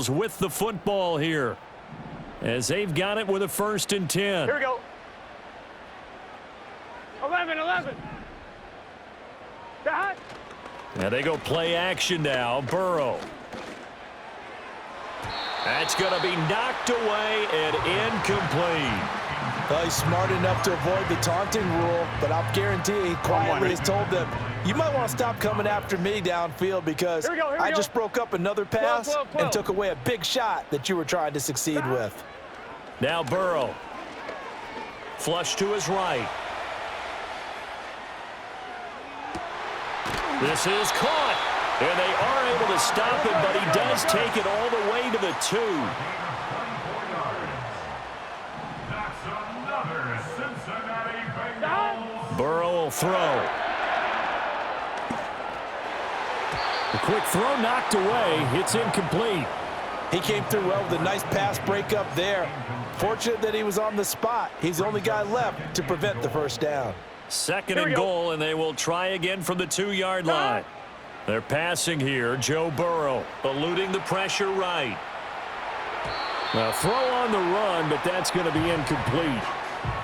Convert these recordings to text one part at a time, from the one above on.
Bengals with the football here, as they've got it with a 1st and 10. Here we go. 11. Dot. Now they go play action now. Burrow. That's going to be knocked away and incomplete. Well, he's smart enough to avoid the taunting rule, but I'll guarantee he quietly has told them, you might want to stop coming after me downfield because I just broke up another pass and took away a big shot that you were trying to succeed with. Now Burrow. Flush to his right. This is caught, and they are able to stop it, but he does take it all the way to the 2. Burrow will throw. The quick throw knocked away. It's incomplete. He came through well with a nice pass breakup there. Fortunate that he was on the spot. He's the only guy left to prevent the 1st down. 2nd and goal, and they will try again from the 2-yard line. They're passing here. Joe Burrow eluding the pressure right. Now throw on the run, but that's going to be incomplete.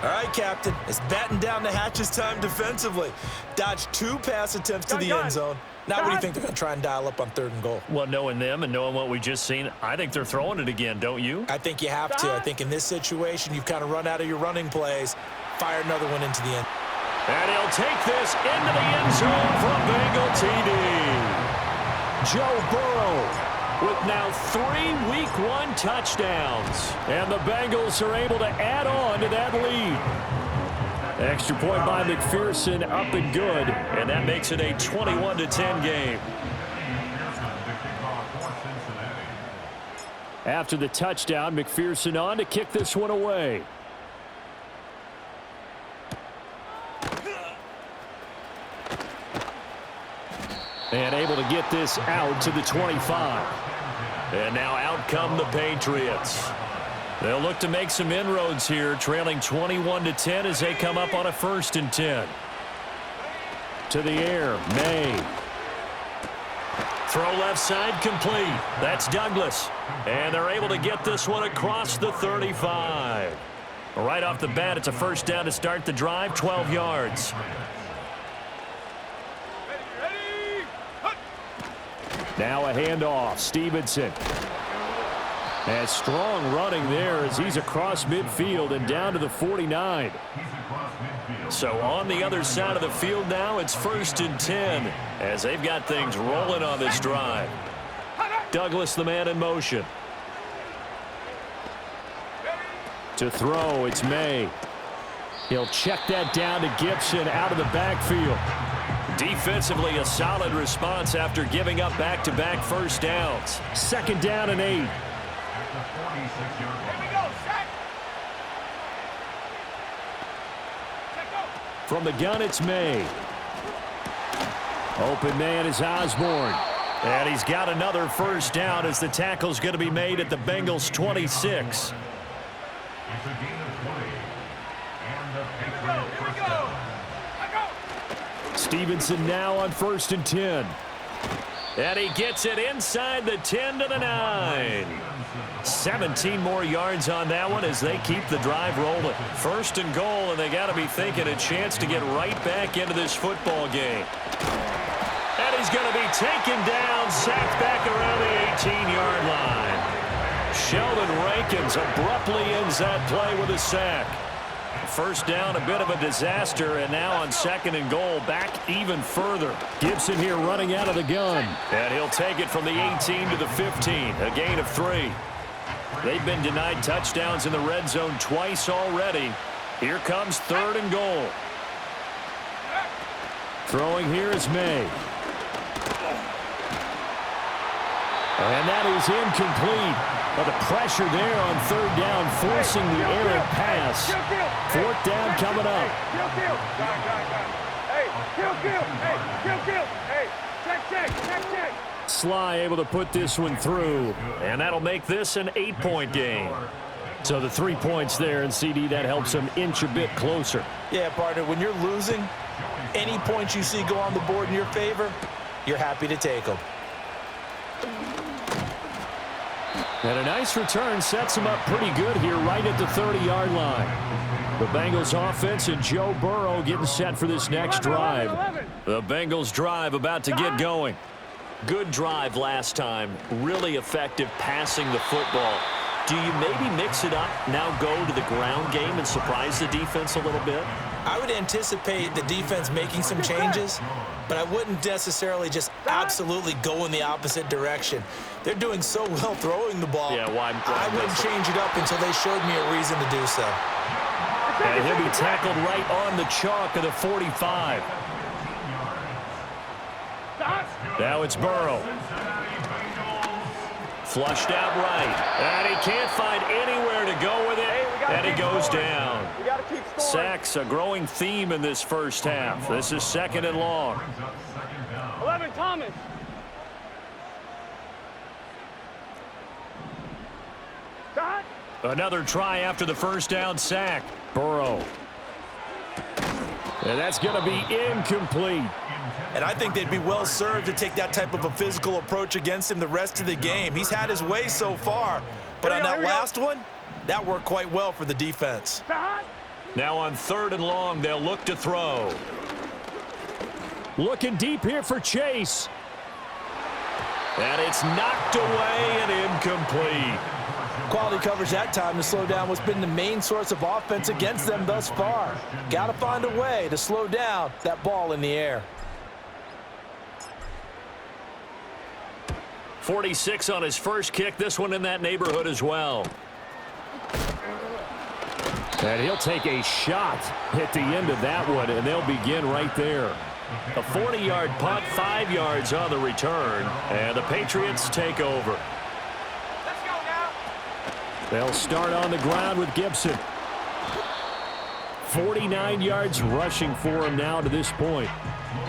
All right, Captain. It's batten down the hatches time defensively. Dodged 2 pass attempts to the end zone. Now what do you think they're going to try and dial up on 3rd and goal? Well, knowing them and knowing what we just seen, I think they're throwing it again, don't you? I think you have to. I think in this situation, you've kind of run out of your running plays. Fire another one into the end. And he'll take this into the end zone from Bengal TD. Joe Burrow with now 3 Week 1 touchdowns. And the Bengals are able to add on to that lead. Extra point by McPherson, up and good. And that makes it a 21-10 game. After the touchdown, McPherson on to kick this one away. And able to get this out to the 25. And now out come the Patriots. They'll look to make some inroads here, trailing 21-10 as they come up on a 1st and 10. To the air, May. Throw left side complete. That's Douglas. And they're able to get this one across the 35. Right off the bat, it's a 1st down to start the drive, 12 yards. Now a handoff. Stevenson. And strong running there as he's across midfield and down to the 49. So on the other side of the field now, it's 1st and 10 as they've got things rolling on this drive. Douglas, the man in motion. To throw, it's May. He'll check that down to Gibson out of the backfield. Defensively, a solid response after giving up back-to-back 1st downs. 2nd down and 8. From the gun, it's May. Open man is Osborne. And he's got another 1st down as the tackle's going to be made at the Bengals' 26. Stevenson now on 1st and 10. And he gets it inside the 10 to the 9. 17 more yards on that one as they keep the drive rolling. 1st and goal, and they got to be thinking a chance to get right back into this football game. And he's going to be taken down, sacked back around the 18-yard line. Sheldon Rankins abruptly ends that play with a sack. 1st down, a bit of a disaster, and now on 2nd and goal, back even further. Gibson here running out of the gun. And he'll take it from the 18 to the 15, a gain of 3. They've been denied touchdowns in the red zone twice already. Here comes 3rd and goal. Throwing here is May. And that is incomplete. But the pressure there on 3rd down, forcing the errant pass. 4th down coming up. Sly able to put this one through, and that'll make this an 8-point game. So the 3 points there, and CD, that helps them inch a bit closer. Yeah, partner, when you're losing, any points you see go on the board in your favor, you're happy to take them. And a nice return sets him up pretty good here right at the 30-yard line. The Bengals offense and Joe Burrow getting set for this next drive. The Bengals drive about to get going. Good drive last time. Really effective passing the football. Do you maybe mix it up, now go to the ground game and surprise the defense a little bit? I would anticipate the defense making some changes, but I wouldn't necessarily just absolutely go in the opposite direction. They're doing so well throwing the ball. Yeah, well, I wouldn't change it up until they showed me a reason to do so. And he'll be tackled right on the chalk of the 45. Now it's Burrow. Flushed out right. And he can't find anywhere to go with it. And he goes down. Sacks, a growing theme in this first half. This is 2nd and long. 11, Thomas. Another try after the first down sack. Burrow. And that's going to be incomplete. And I think they'd be well served to take that type of a physical approach against him the rest of the game. He's had his way so far, but on that last one, that worked quite well for the defense. Now on 3rd and long, they'll look to throw. Looking deep here for Chase. And it's knocked away and incomplete. Quality coverage that time to slow down what's been the main source of offense against them thus far. Got to find a way to slow down that ball in the air. 46 on his first kick. This one in that neighborhood as well. And he'll take a shot at the end of that one, and they'll begin right there. A 40-yard punt, 5 yards on the return, and the Patriots take over. Let's go now. They'll start on the ground with Gibson. 49 yards rushing for him now to this point.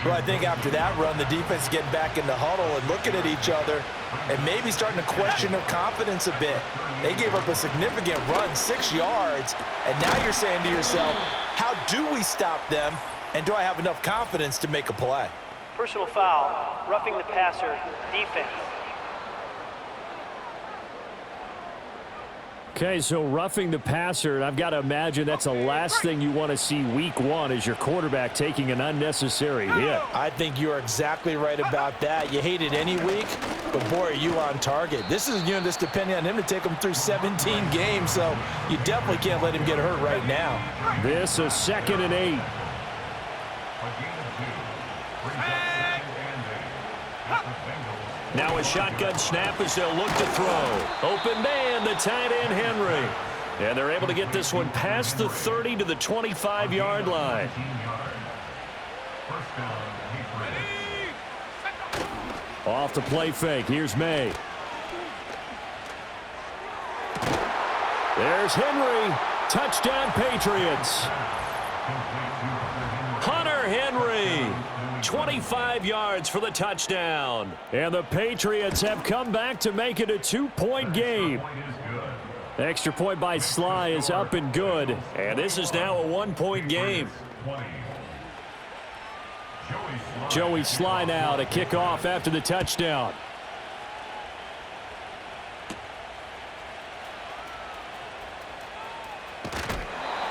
Well, I think after that run, the defense is getting back in the huddle and looking at each other and maybe starting to question their confidence a bit. They gave up a significant run, 6 yards, and now you're saying to yourself, how do we stop them, and do I have enough confidence to make a play? Personal foul, roughing the passer, defense. Okay, so roughing the passer, and I've got to imagine that's the last thing you want to see week 1 as your quarterback taking an unnecessary hit. I think you're exactly right about that. You hate it any week, but boy, are you on target. This is, just depending on him to take him through 17 games, so you definitely can't let him get hurt right now. This is 2nd and 8. Now a shotgun snap as they'll look to throw. Open man, the tight end Henry. And they're able to get this one past the 30 to the 25-yard line. Off the play fake. Here's May. There's Henry. Touchdown Patriots. Hunter Henry. 25 yards for the touchdown. And the Patriots have come back to make it a 2-point game. Extra point by Sly is up and good. And this is now a 1-point game. Joey Sly now to kick off after the touchdown.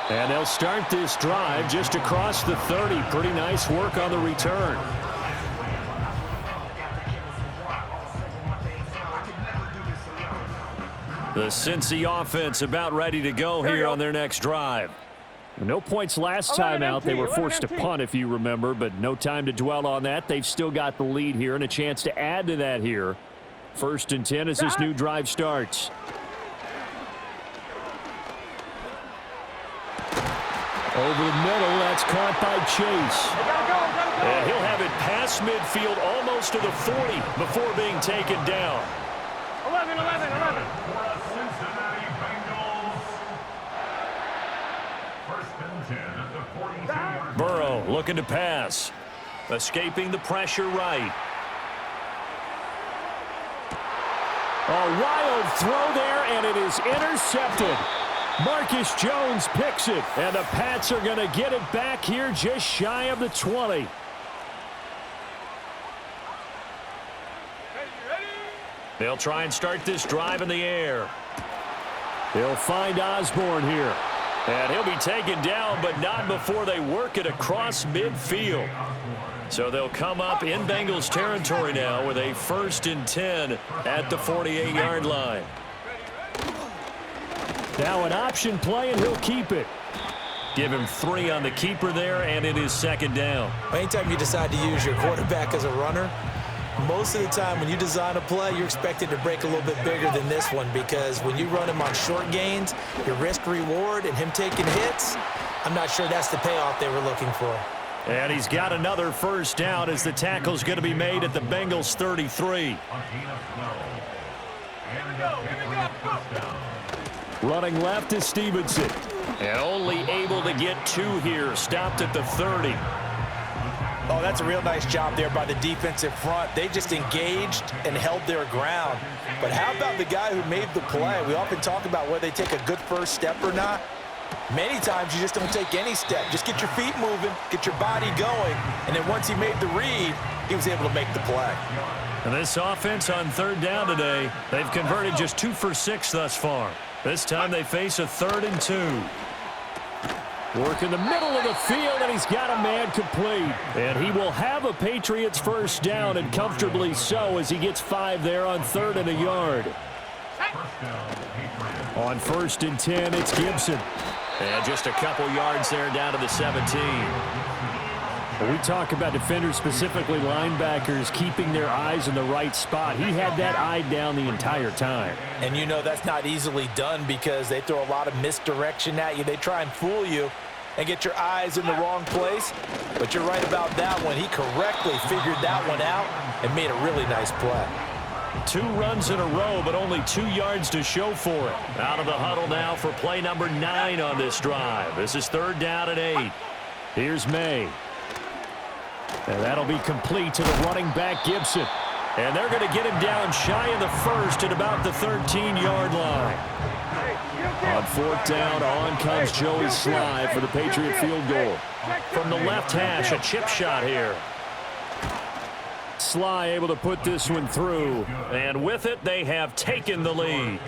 And they'll start this drive just across the 30. Pretty nice work on the return. The Cincy offense about ready to go here on their next drive. No points last time out. They were forced to punt, if you remember, but no time to dwell on that. They've still got the lead here and a chance to add to that here. 1st and 10 as this new drive starts. Over the middle, that's caught by Chase. And he'll have it past midfield almost to the 40 before being taken down. 11. Burrow looking to pass. Escaping the pressure right. A wild throw there, and it is intercepted. Marcus Jones picks it, and the Pats are going to get it back here just shy of the 20. They'll try and start this drive in the air. They'll find Osborne here. And he'll be taken down, but not before they work it across midfield. So they'll come up in Bengals territory now with a 1st and 10 at the 48-yard line. Now an option play, and he'll keep it. Give him 3 on the keeper there, and it is 2nd down. Anytime you decide to use your quarterback as a runner, most of the time when you design a play, you're expected to break a little bit bigger than this one, because when you run him on short gains, your risk-reward and him taking hits, I'm not sure that's the payoff they were looking for. And he's got another 1st down as the tackle's going to be made at the Bengals 33. Running left is Stevenson. And only able to get 2 here. Stopped at the 30. Oh, that's a real nice job there by the defensive front. They just engaged and held their ground. But how about the guy who made the play? We often talk about whether they take a good first step or not. Many times you just don't take any step. Just get your feet moving, get your body going, and then once he made the read, he was able to make the play. And this offense on 3rd down today, they've converted just 2 for 6 thus far. This time they face a 3rd and 2. Work in the middle of the field, and he's got a man complete. And he will have a Patriots 1st down, and comfortably so, as he gets 5 there on 3rd and a yard. On 1st and 10, it's Gibson. And just a couple yards there down to the 17. When we talk about defenders, specifically linebackers, keeping their eyes in the right spot, he had that eye down the entire time. And you know that's not easily done because they throw a lot of misdirection at you. They try and fool you and get your eyes in the wrong place. But you're right about that one. He correctly figured that one out and made a really nice play. 2 runs in a row, but only 2 yards to show for it. Out of the huddle now for play number 9 on this drive. This is 3rd down and 8. Here's May. And that'll be complete to the running back, Gibson. And they're going to get him down shy of the 1st at about the 13-yard line. On 4th down, on comes Joey Sly for the Patriot field goal. From the left hash, a chip shot here. Sly able to put this one through. And with it, they have taken the lead.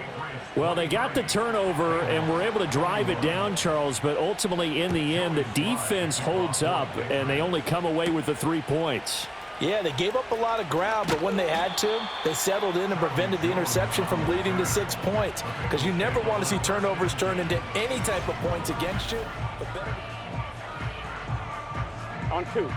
Well, they got the turnover and were able to drive it down, Charles, but ultimately in the end, the defense holds up, and they only come away with the 3 points. Yeah, they gave up a lot of ground, but when they had to, they settled in and prevented the interception from leading to 6 points, because you never want to see turnovers turn into any type of points against you. On 2.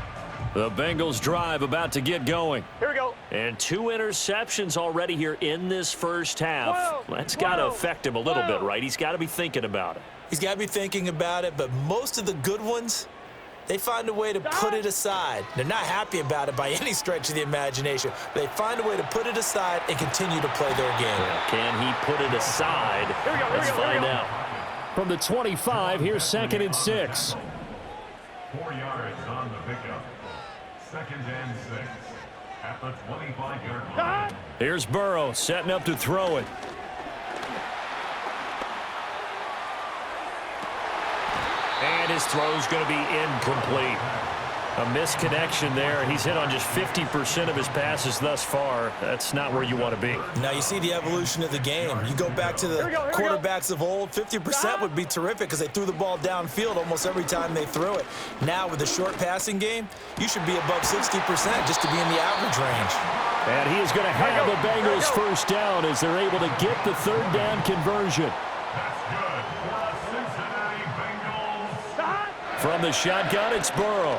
The Bengals drive about to get going. Here we go. And 2 interceptions already here in this 1st half. That's got to affect him a little bit, right? He's got to be thinking about it. He's got to be thinking about it, but most of the good ones, they find a way to put it aside. They're not happy about it by any stretch of the imagination. They find a way to put it aside and continue to play their game. Yeah, can he put it aside? Let's find out. From the 25, here's 2nd and 6. 4 yards on the pickup. 2nd and 6 at the 25-yard line. Here's Burrow setting up to throw it. And his throw's going to be incomplete. A misconnection there. He's hit on just 50% of his passes thus far. That's not where you want to be. Now you see the evolution of the game. You go back to the quarterbacks of old, 50% would be terrific because they threw the ball downfield almost every time they threw it. Now with the short passing game, you should be above 60% just to be in the average range. And he is going to have the Bengals 1st down as they're able to get the 3rd down conversion. That's good for the Cincinnati Bengals. From the shotgun, it's Burrow.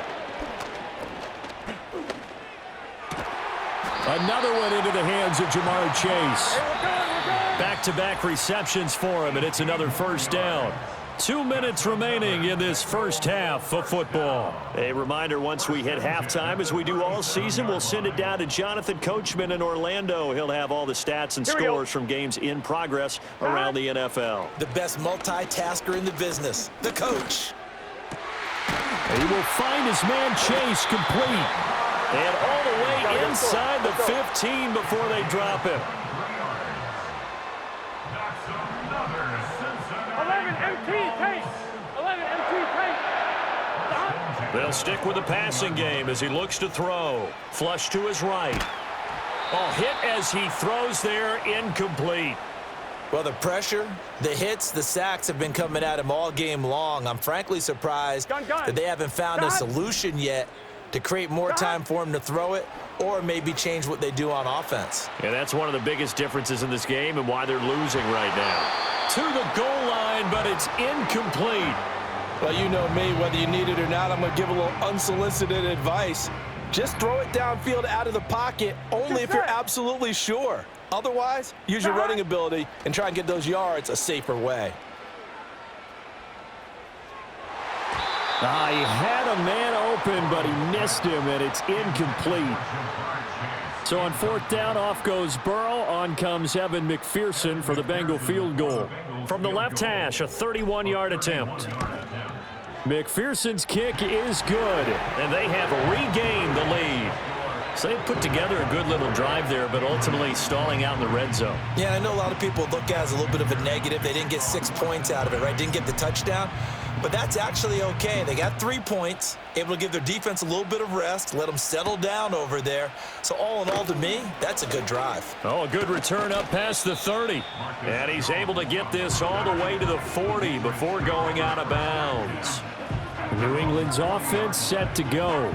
Another one into the hands of Jamar Chase. Back-to-back receptions for him, and it's another 1st down. 2 minutes remaining in this 1st half of football. A reminder, once we hit halftime, as we do all season, we'll send it down to Jonathan Coachman in Orlando. He'll have all the stats and scores from games in progress around the NFL. The best multitasker in the business, the coach. He will find his man Chase complete. And all the way inside the 15 before they drop him. That's another Cincinnati 11 MT pace. 11 MT pace. They'll stick with the passing game as he looks to throw. Flush to his right. Oh, hit as he throws there, incomplete. Well, the pressure, the hits, the sacks have been coming at him all game long. I'm frankly surprised that they haven't found a solution yet to create more time for him to throw it or maybe change what they do on offense. Yeah, that's one of the biggest differences in this game and why they're losing right now. To the goal line, but it's incomplete. Well, you know me, whether you need it or not, I'm going to give a little unsolicited advice. Just throw it downfield out of the pocket only if you're absolutely sure. Otherwise, use your running ability and try and get those yards a safer way. He had a man open, but he missed him, and it's incomplete. So on fourth down, off goes Burrow. On comes Evan McPherson for the Bengal field goal. From the left hash, a 31-yard attempt. McPherson's kick is good, and they have regained the lead. So they put together a good little drive there, but ultimately stalling out in the red zone. Yeah, I know a lot of people look at it as a little bit of a negative. They didn't get 6 points out of it, right? Didn't get the touchdown. But that's actually okay. They got 3 points, able to give their defense a little bit of rest, let them settle down over there. So all in all, to me, that's a good drive. Oh, a good return up past the 30. And he's able to get this all the way to the 40 before going out of bounds. New England's offense set to go.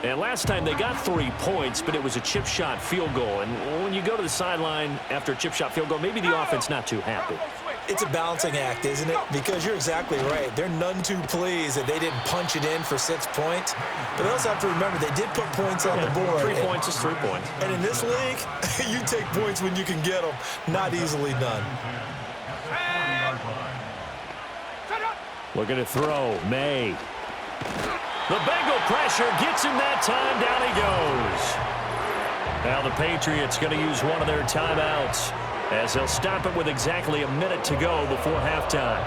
And last time they got 3 points, but it was a chip shot field goal. And when you go to the sideline after a chip shot field goal, maybe the offense not too happy. It's a balancing act, isn't it? Because you're exactly right. They're none too pleased that they didn't punch it in for 6 points. But they also have to remember they did put points on the board. 3 points is 3 points. And in this league, you take points when you can get them. Not easily done. Looking to throw. May. The Bengal pressure gets him that time. Down he goes. Now the Patriots going to use one of their timeouts as they'll stop it with exactly a minute to go before halftime.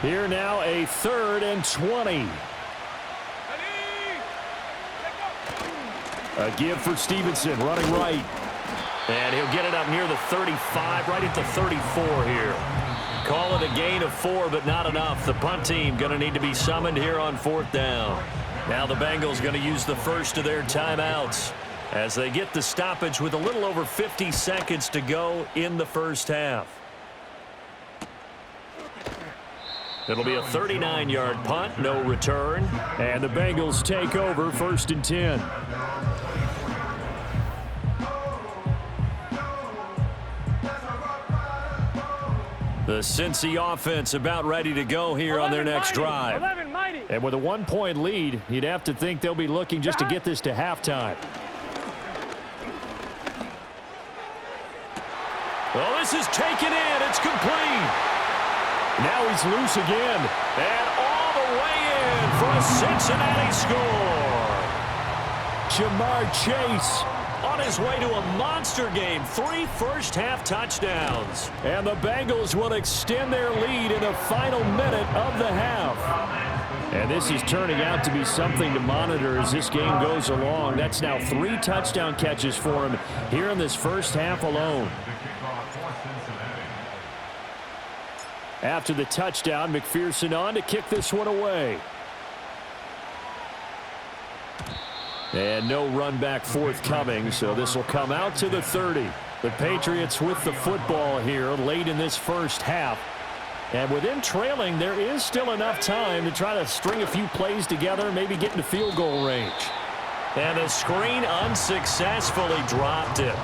Here now a 3rd and 20. A give for Stevenson running right. And he'll get it up near the 35, right at the 34 here. Call it a gain of 4, but not enough. The punt team going to need to be summoned here on 4th down. Now the Bengals going to use the first of their timeouts as they get the stoppage with a little over 50 seconds to go in the first half. It'll be a 39-yard punt, no return. And the Bengals take over 1st and 10. The Cincy offense about ready to go here on their next drive. And with a 1-point lead, you'd have to think they'll be looking just to get this to halftime. Well, this is taken in. It's complete. Now he's loose again. And all the way in for a Cincinnati score. Jamar Chase on his way to a monster game. 3 first-half touchdowns. And the Bengals will extend their lead in the final minute of the half. And this is turning out to be something to monitor as this game goes along. That's now 3 touchdown catches for him here in this first half alone. After the touchdown, McPherson on to kick this one away. And no run back forthcoming, so this will come out to the 30. The Patriots with the football here late in this first half. And with them trailing, there is still enough time to try to string a few plays together, maybe get into field goal range. And the screen unsuccessfully dropped it.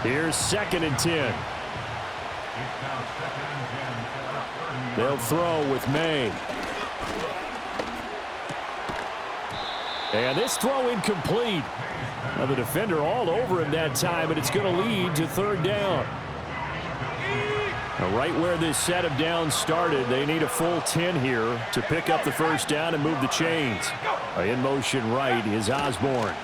Here's 2nd and 10. They'll throw with May. And this throw incomplete. Now the defender all over him that time, but it's going to lead to 3rd down. Now right where this set of downs started, they need a full 10 here to pick up the first down and move the chains. In motion right is Osborne.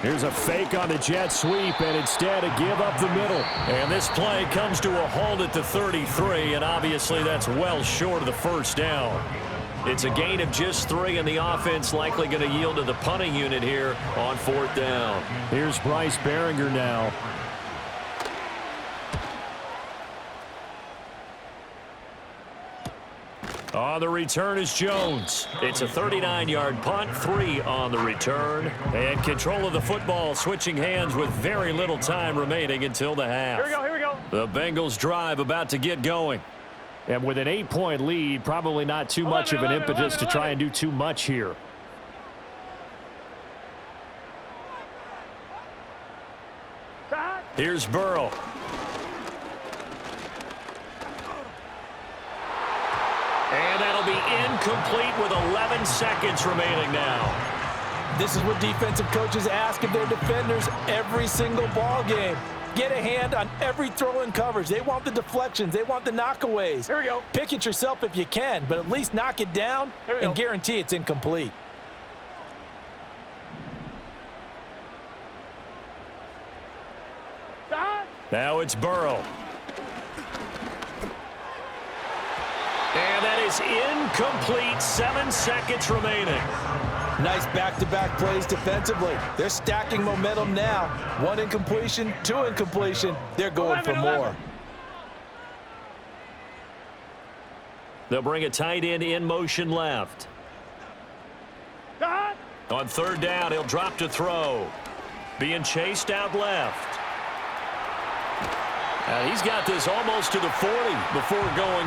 Here's a fake on the jet sweep, and instead a give up the middle. And this play comes to a halt at the 33, and obviously that's well short of the first down. It's a gain of just 3, and the offense likely going to yield to the punting unit here on 4th down. Here's Bryce Behringer now. On the return is Jones. It's a 39-yard punt, 3 on the return. And control of the football switching hands with very little time remaining until the half. Here we go. The Bengals drive about to get going. And with an 8-point lead, probably not too much of an impetus to try and do too much here. Here's Burrow. And that'll be incomplete with 11 seconds remaining now. This is what defensive coaches ask of their defenders every single ball game. Get a hand on every throw in coverage. They want the deflections. They want the knockaways. Here we go. Pick it yourself if you can, but at least knock it down and guarantee it's incomplete. Now it's Burrow. And that is incomplete. 7 seconds remaining. Nice back-to-back plays defensively. They're stacking momentum now. 1 incompletion, 2 incompletion. They're going for more. They'll bring a tight end in motion left. On third down, he'll drop to throw. Being chased out left. He's got this almost to the 40 before going